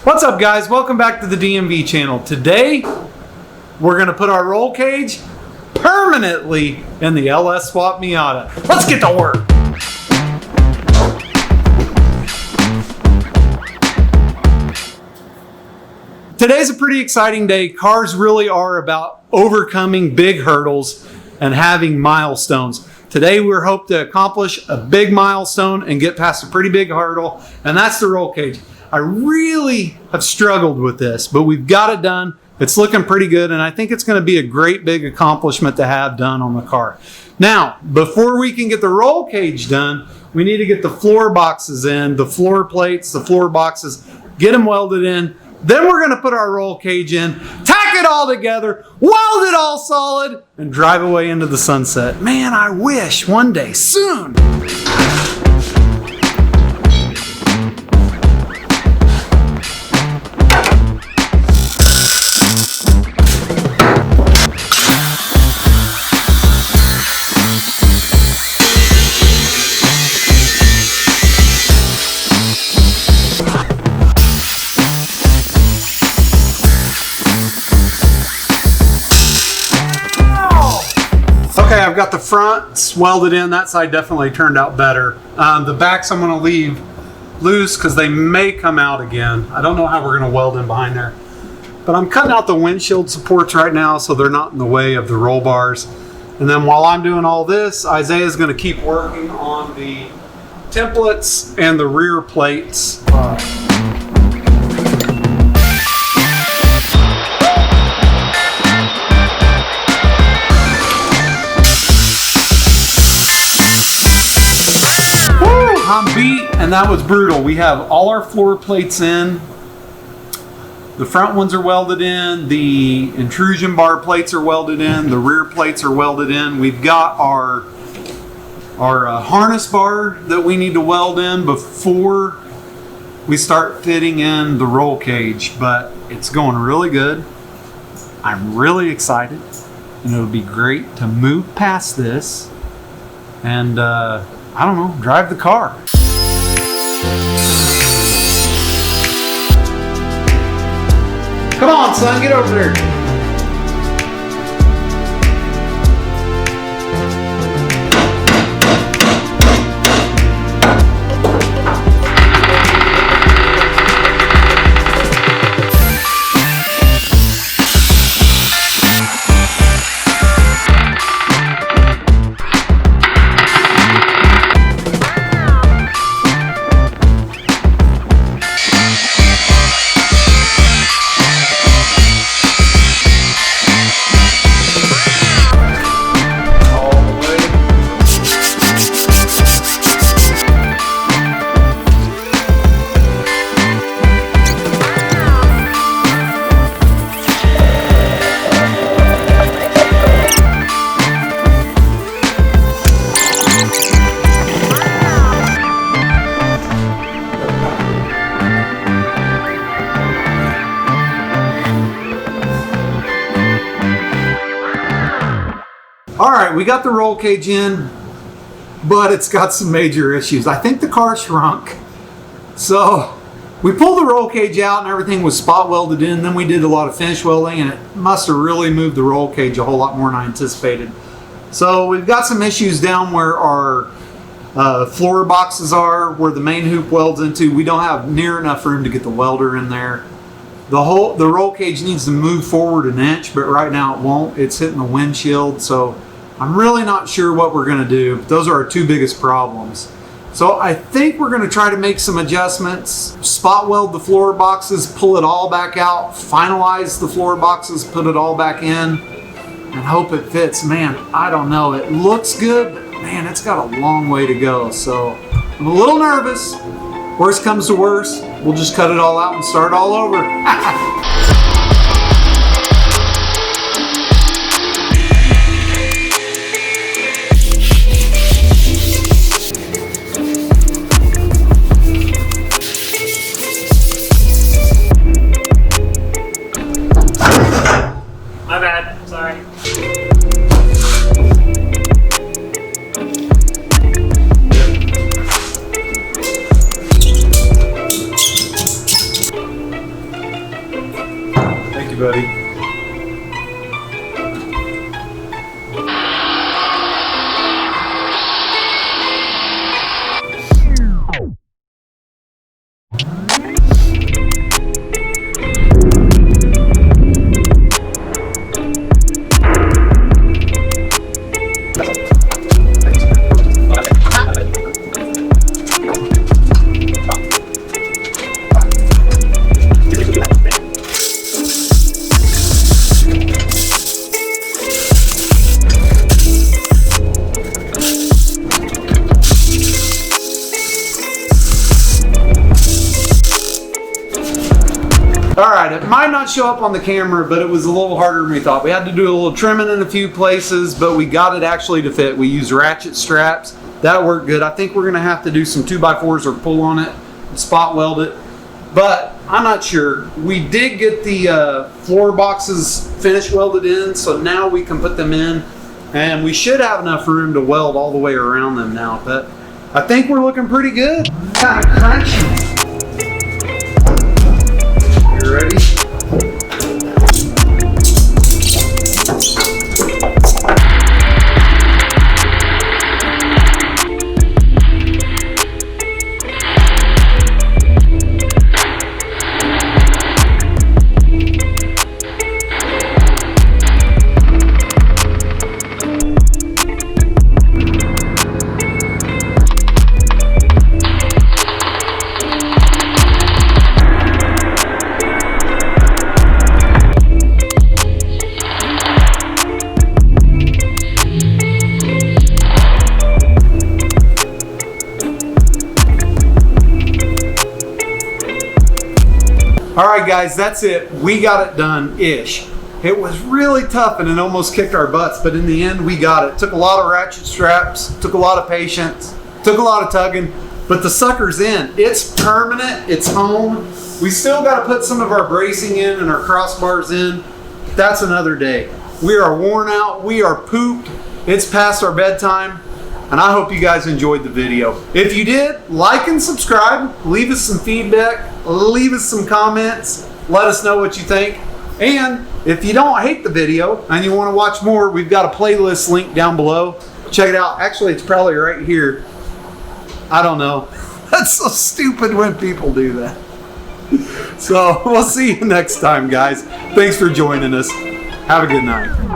What's up, guys? Welcome back to the DMV channel. Today, we're going to put our roll cage permanently in the LS Swap Miata. Let's get to work. Today's a pretty exciting day. Cars really are about overcoming big hurdles and having milestones. Today, we're hoping to accomplish a big milestone and get past a pretty big hurdle, and that's the roll cage. I really have struggled with this, but we've got it done. It's looking pretty good, and I think it's going to be a great big accomplishment to have done on the car. Now, before we can get the roll cage done, we need to get the floor boxes in, the floor plates, the floor boxes, get them welded in. Then we're going to put our roll cage in, tack it all together, weld it all solid, and drive away into the sunset. Man, I wish one day soon. Okay, I've got the front welded in. That side definitely turned out better. The backs I'm going to leave loose because they may come out again. I don't know how we're going to weld in behind there. But I'm cutting out the windshield supports right now so they're not in the way of the roll bars. And then while I'm doing all this, Isaiah's going to keep working on the templates and the rear plates. I'm beat, and that was brutal. We have all our floor plates in. The front ones are welded in. The intrusion bar plates are welded in. The rear plates are welded in. We've got our harness bar that we need to weld in before we start fitting in the roll cage, but it's going really good. I'm really excited, and it'll be great to move past this and I don't know, drive the car. Come on, son, get over there. All right, we got the roll cage in, but it's got some major issues. I think the car shrunk. So we pulled the roll cage out and everything was spot welded in. Then we did a lot of finish welding, and it must have really moved the roll cage a whole lot more than I anticipated. So we've got some issues down where our floor boxes are, where the main hoop welds into. We don't have near enough room to get the welder in there. The roll cage needs to move forward an inch, but right now it won't. It's hitting the windshield, so I'm really not sure what we're going to do. Those are our two biggest problems. So I think we're going to try to make some adjustments, spot weld the floor boxes, pull it all back out, finalize the floor boxes, put it all back in, and hope it fits. Man, I don't know. It looks good, but man, it's got a long way to go. So I'm a little nervous. Worst comes to worst, we'll just cut it all out and start all over. My bad, sorry. you, buddy. Alright, it might not show up on the camera, but it was a little harder than we thought. We had to do a little trimming in a few places, but we got it actually to fit. We used ratchet straps. That worked good. I think we're going to have to do some 2x4s or pull on it, spot weld it. But I'm not sure. We did get the floor boxes finish welded in, so now we can put them in. And we should have enough room to weld all the way around them now. But I think we're looking pretty good. Kind of crunchy. You ready? Alright guys, that's it. We got it done-ish. It was really tough and it almost kicked our butts, but in the end we got it. Took a lot of ratchet straps, took a lot of patience, took a lot of tugging, but the sucker's in. It's permanent, it's home. We still got to put some of our bracing in and our crossbars in. That's another day. We are worn out, we are pooped, it's past our bedtime, and I hope you guys enjoyed the video. If you did, like and subscribe, leave us some feedback, leave us some comments, let us know what you think. And if you don't hate the video and you want to watch more, we've got a playlist link down below. Check it out. Actually, it's probably right here. I don't know. That's so stupid when people do that. So we'll see you next time, guys. Thanks for joining us. Have a good night.